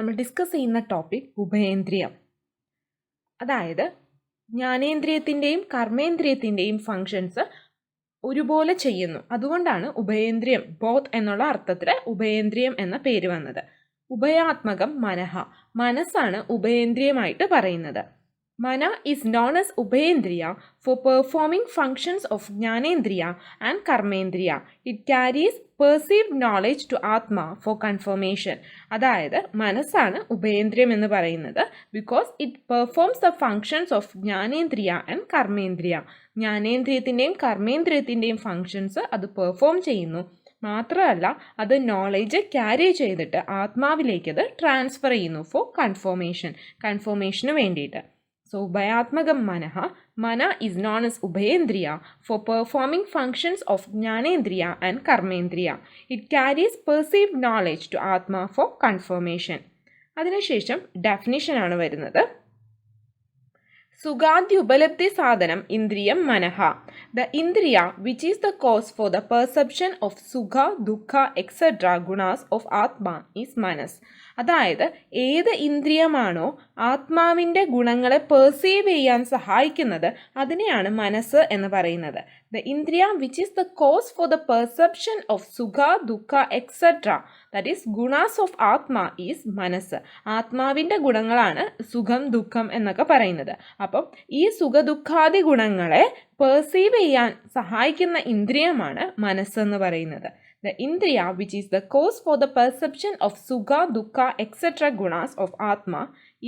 നമ്മൾ ഡിസ്കസ് ചെയ്യുന്ന ടോപ്പിക് ഉഭയേന്ദ്രിയം. അതായത് ജ്ഞാനേന്ദ്രിയത്തിൻ്റെയും കർമ്മേന്ദ്രിയത്തിൻ്റെയും ഫങ്ഷൻസ് ഒരുപോലെ ചെയ്യുന്നു. അതുകൊണ്ടാണ് ഉഭയേന്ദ്രിയം, ബോത്ത് എന്നുള്ള അർത്ഥത്തിൽ ഉഭയേന്ദ്രിയം എന്ന പേര് വന്നത്. ഉഭയാത്മകം മനഃ, മനസ്സാണ് ഉഭയേന്ദ്രിയമായിട്ട് പറയുന്നത്. Mana is known as Ubhendriya for performing functions of Jnanendriya and Karmendriya. It carries perceived knowledge to Atma for confirmation. അതായത് മനസ്സാണ് ഉഭയേന്ദ്രിയം എന്ന് പറയുന്നത് because it performs the functions of ജ്ഞാനേന്ദ്രിയ ആൻഡ് കർമ്മേന്ദ്രിയ. ജ്ഞാനേന്ദ്രിയത്തിൻ്റെയും കർമ്മേന്ദ്രിയത്തിൻ്റെയും ഫങ്ഷൻസ് അത് പെർഫോം ചെയ്യുന്നു. മാത്രമല്ല അത് നോളേജ് ക്യാരി ചെയ്തിട്ട് ആത്മാവിലേക്ക് അത് ട്രാൻസ്ഫർ ചെയ്യുന്നു ഫോർ കൺഫർമേഷന് വേണ്ടിയിട്ട്. So, Ubhayatmagam Manaha, Mana is known as Ubhendriya for performing functions of Jnanendriya and Karmendriya. It carries perceived knowledge to Atma for confirmation. അതിനുശേഷം ഡെഫിനിഷൻ ആണ് വരുന്നത്. സുഖാദ്യ ഉപലബ്ധി സാധനം ഇന്ദ്രിയം മനഃ. ദ ഇന്ദ്രിയ which is the cause for the perception of സുഖ ദുഃഖ etcetera ഗുണാസ് of ആത്മാ is മനസ്. അതായത് ഏത് ഇന്ദ്രിയമാണോ ആത്മാവിൻ്റെ ഗുണങ്ങളെ പെർസീവ് ചെയ്യാൻ സഹായിക്കുന്നത് അതിനെയാണ് മനസ്സ് എന്ന് പറയുന്നത്. ദ ഇന്ദ്രിയ which is the cause for the perception of സുഖ ദുഃഖ എക്സെട്ര ദാറ്റ് ഈസ് ഗുണാസ് ഓഫ് ആത്മാ ഈസ് മനസ്സ്. ആത്മാവിൻ്റെ ഗുണങ്ങളാണ് സുഖം ദുഃഖം എന്നൊക്കെ പറയുന്നത്. അപ്പം ഈ സുഖദുഃഖാദി ഗുണങ്ങളെ പെർസീവ് ചെയ്യാൻ സഹായിക്കുന്ന ഇന്ദ്രിയമാണ് മനസ്സെന്ന് പറയുന്നത്. The Indriya which is the cause for the perception of Sukha, Dukkha, etc. gunas of Atma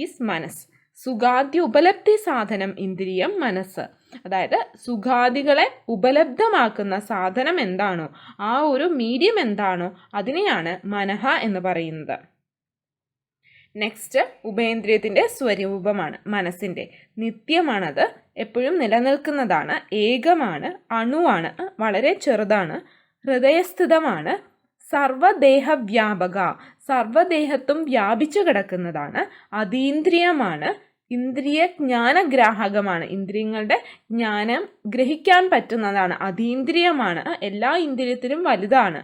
is Manas. സുഖാദ്യ ഉപലബ്ധി സാധനം ഇന്ദ്രിയം മനസ്സ്. അതായത് സുഖാദികളെ ഉപലബ്ധമാക്കുന്ന സാധനം എന്താണോ, ആ ഒരു മീഡിയം എന്താണോ അതിനെയാണ് മനഃ എന്ന് പറയുന്നത്. നെക്സ്റ്റ് ഉപേന്ദ്രിയത്തിൻ്റെ സ്വരൂപമാണ് മനസ്സിൻ്റെ. നിത്യമാണത്, എപ്പോഴും നിലനിൽക്കുന്നതാണ്, ഏകമാണ്, അണുവാണ്, വളരെ ചെറുതാണ്, ഹൃദയസ്ഥിതമാണ്, സർവദേഹവ്യാപക, സർവദേഹത്തും വ്യാപിച്ചു കിടക്കുന്നതാണ്, അതീന്ദ്രിയമാണ്, ഇന്ദ്രിയ ജ്ഞാനഗ്രാഹകമാണ്, ഇന്ദ്രിയങ്ങളുടെ ജ്ഞാനം ഗ്രഹിക്കാൻ പറ്റുന്നതാണ്, അതീന്ദ്രിയമാണ്, എല്ലാ ഇന്ദ്രിയത്തിലും വലുതാണ്,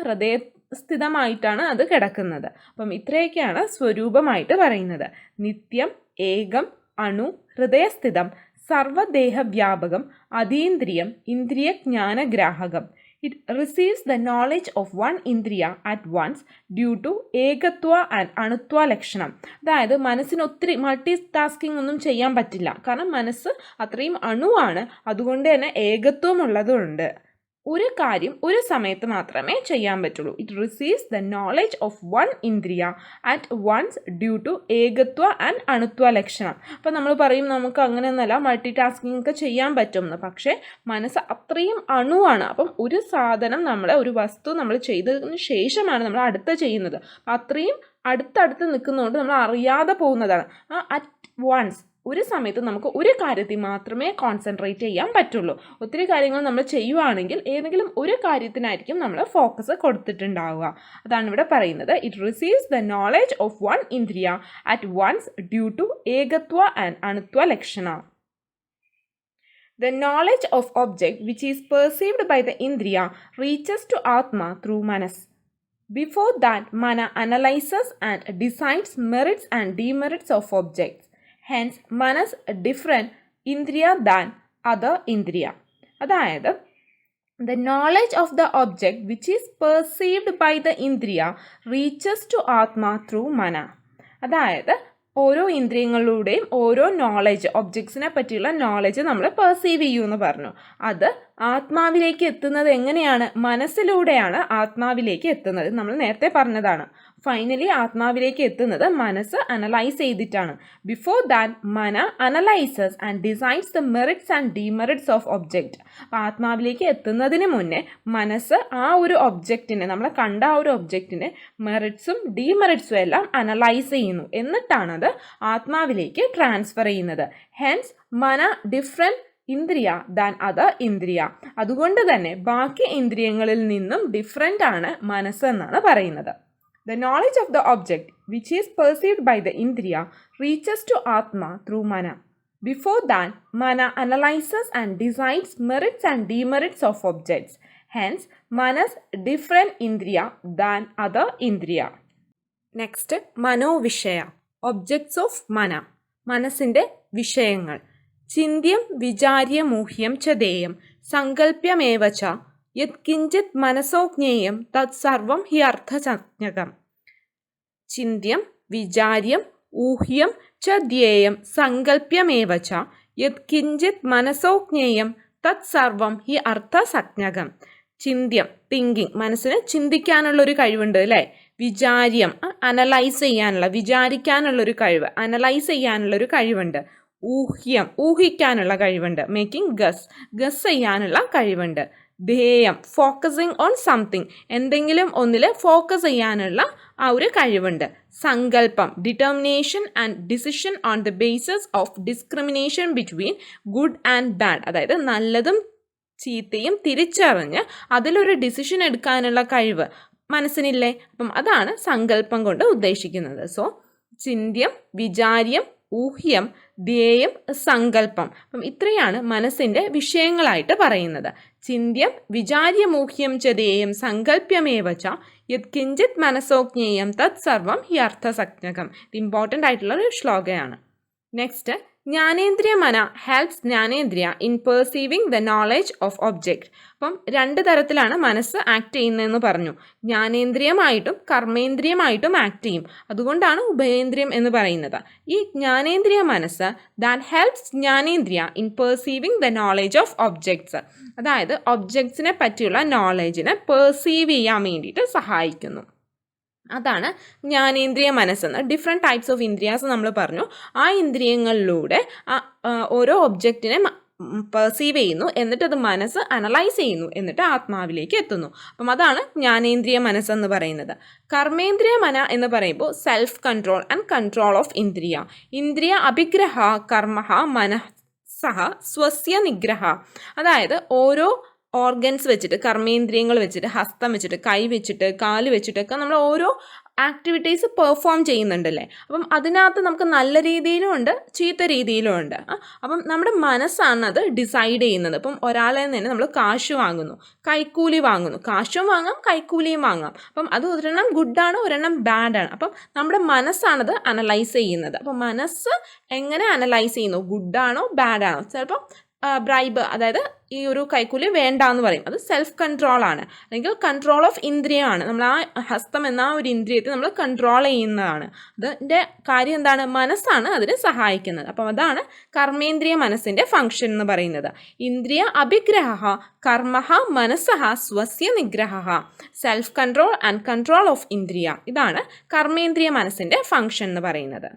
ഹൃദയസ്ഥിതമായിട്ടാണ് അത് കിടക്കുന്നത്. അപ്പം ഇത്രയൊക്കെയാണ് സ്വരൂപമായിട്ട് പറയുന്നത്. നിത്യം, ഏകം, അണു, ഹൃദയസ്ഥിതം, സർവദേഹവ്യാപകം, അതീന്ദ്രിയം, ഇന്ദ്രിയ ജ്ഞാനഗ്രാഹകം. It receives the knowledge of one indriya at once due to ഏകത്വ ആൻഡ് അണുത്വ ലക്ഷണം. അതായത് മനസ്സിന് ഒത്തിരി മൾട്ടി ടാസ്കിംഗ് ഒന്നും ചെയ്യാൻ പറ്റില്ല. കാരണം മനസ്സ് അത്രയും അണുവാണ്, അതുകൊണ്ട് തന്നെ ഏകത്വം ഉള്ളതുകൊണ്ട് ഒരു കാര്യം ഒരു സമയത്ത് മാത്രമേ ചെയ്യാൻ പറ്റുള്ളൂ. It receives the knowledge of one ഇന്ദ്രിയ അറ്റ് വൺസ് ഡ്യൂ ടു ഏകത്വ ആൻഡ് അണുത്വ ലക്ഷണം. അപ്പം നമ്മൾ പറയും നമുക്ക് അങ്ങനെയൊന്നുമല്ല, മൾട്ടി ടാസ്കിംഗ് ഒക്കെ ചെയ്യാൻ പറ്റുമെന്ന്. പക്ഷേ മനസ്സ് അത്രയും അണുവാണ്. അപ്പം ഒരു സാധനം ഒരു വസ്തു നമ്മൾ ചെയ്തതിന് ശേഷമാണ് നമ്മൾ അടുത്ത ചെയ്യുന്നത്. അപ്പം അത്രയും അടുത്തടുത്ത് നിൽക്കുന്നതുകൊണ്ട് നമ്മൾ അറിയാതെ പോകുന്നതാണ്. അറ്റ് വൺസ് ഒരു സമയത്ത് നമുക്ക് ഒരു കാര്യത്തിൽ മാത്രമേ കോൺസെൻട്രേറ്റ് ചെയ്യാൻ പറ്റുള്ളൂ. ഒത്തിരി കാര്യങ്ങൾ നമ്മൾ ചെയ്യുവാണെങ്കിൽ ഏതെങ്കിലും ഒരു കാര്യത്തിനായിരിക്കും നമ്മൾ ഫോക്കസ് കൊടുത്തിട്ടുണ്ടാവുക. അതാണ് ഇവിടെ പറയുന്നത്. It receives the knowledge of one ഇന്ദ്രിയ അറ്റ് വൺസ് ഡ്യൂ ടു ഏകത്വ ആൻഡ് അണുത്വ ലക്ഷണ. The knowledge of object which is perceived by the indriya reaches to Atma through Manas. Before that, Mana analyzes and decides merits and demerits of objects. Hence, Manas different Indriya than other Indriya. അതായത് the knowledge of the object which is perceived by the Indriya reaches to Atma through Mana. അതായത് ഓരോ ഇന്ദ്രിയങ്ങളിലൂടെയും ഓരോ knowledge, ഒബ്ജക്ട്സിനെ പറ്റിയുള്ള knowledge നമ്മൾ perceive ചെയ്യുമെന്ന് പറഞ്ഞു. അത് ആത്മാവിലേക്ക് എത്തുന്നത് എങ്ങനെയാണ്? മനസ്സിലൂടെയാണ് ആത്മാവിലേക്ക് എത്തുന്നത്. നമ്മൾ നേരത്തെ പറഞ്ഞതാണ്. ഫൈനലി ആത്മാവിലേക്ക് എത്തുന്നത് മനസ്സ് അനലൈസ് ചെയ്തിട്ടാണ്. Before that Mana analyses and decides the merits and demerits of object. അപ്പോൾ ആത്മാവിലേക്ക് എത്തുന്നതിന് മുന്നേ മനസ്സ് ആ ഒരു ഒബ്ജക്റ്റിനെ, നമ്മളെ കണ്ട ആ ഒരു ഒബ്ജക്റ്റിനെ മെറിറ്റ്സും ഡിമെറിറ്റ്സും എല്ലാം അനലൈസ് ചെയ്യുന്നു. എന്നിട്ടാണത് ആത്മാവിലേക്ക് ട്രാൻസ്ഫർ ചെയ്യുന്നത്. ഹെൻസ് മന ഡിഫറെൻറ്റ് ഇന്ദ്രിയ ദാൻ അതർ ഇന്ദ്രിയ. അതുകൊണ്ട് തന്നെ ബാക്കി ഇന്ദ്രിയങ്ങളിൽ നിന്നും ഡിഫറെൻ്റ് ആണ് മനസ്സ് എന്നാണ് പറയുന്നത്. The knowledge of the object which is perceived by the indriya reaches to Atma through Mana. Before that, Mana analyzes and decides merits and demerits of objects. Hence, Manas different indriya than other indriya. Next മനോവിഷയ, objects of മന, മനസ്സിൻ്റെ വിഷയങ്ങൾ. ചിന്ത്യം വിചാര്യമൂഹ്യം ച ദേയം സങ്കല്പ്യമേവ ച യത്കിഞ്ചിത് മനസോജ്ഞേയം തത് സർവം he അർത്ഥസഞ്ജകം. ചിന്ത്യം വിചാര്യം ഊഹ്യം ച ധ്യേയം സങ്കല്പ്യമേവ ച യത്കിഞ്ചിത് മനസോജ്ഞേയം തത് സർവം ഹി അർത്ഥസഞ്ജകം. ചിന്ത്യം തിങ്കിങ്, മനസ്സിന് ചിന്തിക്കാനുള്ളൊരു കഴിവുണ്ട് അല്ലേ. വിചാര്യം അനലൈസ് ചെയ്യാനുള്ള, വിചാരിക്കാനുള്ളൊരു കഴിവ്, അനലൈസ് ചെയ്യാനുള്ളൊരു കഴിവുണ്ട്. ഊഹ്യം ഊഹിക്കാനുള്ള കഴിവുണ്ട്, മേക്കിംഗ് ഗസ് ചെയ്യാനുള്ള കഴിവുണ്ട്. ധ്യേയം ഫോക്കസിങ് ഓൺ സംതിങ്, എന്തെങ്കിലും ഒന്നിൽ ഫോക്കസ് ചെയ്യാനുള്ള ആ ഒരു കഴിവുണ്ട്. സങ്കല്പം determination and decision on the basis of discrimination between good and bad, അതായത് നല്ലതും ചീത്തയും തിരിച്ചറിഞ്ഞ് അതിലൊരു ഡിസിഷൻ എടുക്കാനുള്ള കഴിവ് മനസ്സിനില്ലേ. അപ്പം അതാണ് സങ്കല്പം കൊണ്ട് ഉദ്ദേശിക്കുന്നത്. സോ ചിന്ത്യം വിചാര്യം ഊഹ്യം ധ്യേയം സങ്കല്പം. അപ്പം ഇത്രയാണ് മനസ്സിൻ്റെ വിഷയങ്ങളായിട്ട് പറയുന്നത്. ചിന്ത്യം വിചാര്യമൂഹ്യം ച ധ്യേയം സങ്കല്പ്യമേവ ച യത്കിഞ്ചിത് മനസോജ്ഞേയം തത് സർവം ഹി അർത്ഥസഞ്ജകം. ഇത് ഇമ്പോർട്ടൻ്റ് ആയിട്ടുള്ള ഒരു ശ്ലോകയാണ്. നെക്സ്റ്റ് ജ്ഞാനേന്ദ്രിയ മന ഹെൽപ്സ് ജ്ഞാനേന്ദ്രിയ in perceiving the knowledge of object. അപ്പം 2 തരത്തിലാണ് മനസ്സ് ആക്ട് ചെയ്യുന്നതെന്ന് പറഞ്ഞു. ജ്ഞാനേന്ദ്രിയമായിട്ടും കർമ്മേന്ദ്രിയമായിട്ടും ആക്ട് ചെയ്യും. അതുകൊണ്ടാണ് ഉഭയേന്ദ്രിയം എന്ന് പറയുന്നത്. ഈ ജ്ഞാനേന്ദ്രിയ മനസ്സ് ദാറ്റ് ഹെൽപ്സ് ജ്ഞാനേന്ദ്രിയ in perceiving the knowledge of objects, അതായത് ഒബ്ജക്ട്സിനെ പറ്റിയുള്ള നോളജിനെ പെർസീവ് ചെയ്യാൻ വേണ്ടിയിട്ട് സഹായിക്കുന്നു. അതാണ് ജ്ഞാനേന്ദ്രിയ മനസ്സെന്ന്. ഡിഫറെൻറ്റ് ടൈപ്സ് ഓഫ് ഇന്ദ്രിയാസ് നമ്മൾ പറഞ്ഞു. ആ ഇന്ദ്രിയങ്ങളിലൂടെ ഓരോ ഒബ്ജക്റ്റിനെ പെർസീവ് ചെയ്യുന്നു, എന്നിട്ട് അത് മനസ്സ് അനലൈസ് ചെയ്യുന്നു, എന്നിട്ട് ആത്മാവിലേക്ക് എത്തുന്നു. അപ്പം അതാണ് ജ്ഞാനേന്ദ്രിയ മനസ്സെന്ന് പറയുന്നത്. കർമ്മേന്ദ്രിയ മന എന്ന് പറയുമ്പോൾ self control and control of ഇന്ദ്രിയ. ഇന്ദ്രിയ അഭിഗ്രഹ കർമ്മ മനസ്സഹ സ്വസ്യ നിഗ്രഹ, അതായത് ഓരോ ഓർഗൻസ് വെച്ചിട്ട്, കർമ്മേന്ദ്രിയങ്ങൾ വെച്ചിട്ട്, ഹസ്തം വെച്ചിട്ട്, കൈ വെച്ചിട്ട്, കാല് വെച്ചിട്ടൊക്കെ നമ്മൾ ഓരോ ആക്ടിവിറ്റീസ് പെർഫോം ചെയ്യുന്നുണ്ടല്ലേ. അപ്പം അതിനകത്ത് നമുക്ക് നല്ല രീതിയിലും ഉണ്ട് ചീത്ത രീതിയിലും ഉണ്ട്. അപ്പം നമ്മുടെ മനസ്സാണ് അത് ഡിസൈഡ് ചെയ്യുന്നത്. അപ്പം ഒരാളെ തന്നെ നമ്മൾ കാശ് വാങ്ങുന്നു, കൈക്കൂലി വാങ്ങുന്നു, കാശും വാങ്ങാം കൈക്കൂലിയും വാങ്ങാം. അപ്പം അത് ഒരെണ്ണം ഗുഡാണ്, ഒരെണ്ണം ബാഡാണ്. അപ്പം നമ്മുടെ മനസ്സാണത് അനലൈസ് ചെയ്യുന്നത്. അപ്പം മനസ്സ് എങ്ങനെ അനലൈസ് ചെയ്യുന്നു, ഗുഡാണോ ബാഡാണോ. ചിലപ്പം ബ്രൈബ്, അതായത് ഈ ഒരു കൈക്കൂലി വേണ്ട എന്ന് പറയും, അത് സെൽഫ് കൺട്രോൾ ആണ്. അല്ലെങ്കിൽ കൺട്രോൾ ഓഫ് ഇന്ദ്രിയമാണ്. നമ്മൾ ആ ഹസ്തം എന്ന ഒരു ഇന്ദ്രിയത്തെ നമ്മൾ കൺട്രോൾ ചെയ്യുന്നതാണ്. അതിൻ്റെ കാര്യം എന്താണ്, മനസ്സാണ് അതിനെ സഹായിക്കുന്നത്. അപ്പം അതാണ് കർമ്മേന്ദ്രിയ മനസ്സിൻ്റെ ഫംഗ്ഷൻ എന്ന് പറയുന്നത്. ഇന്ദ്രിയ അഭിഗ്രഹ കർമ്മ മനസ്സഹ സ്വസ്യ നിഗ്രഹ, self control and control of ഇന്ദ്രിയ, ഇതാണ് കർമ്മേന്ദ്രിയ മനസ്സിൻ്റെ ഫംഗ്ഷൻ എന്ന് പറയുന്നത്.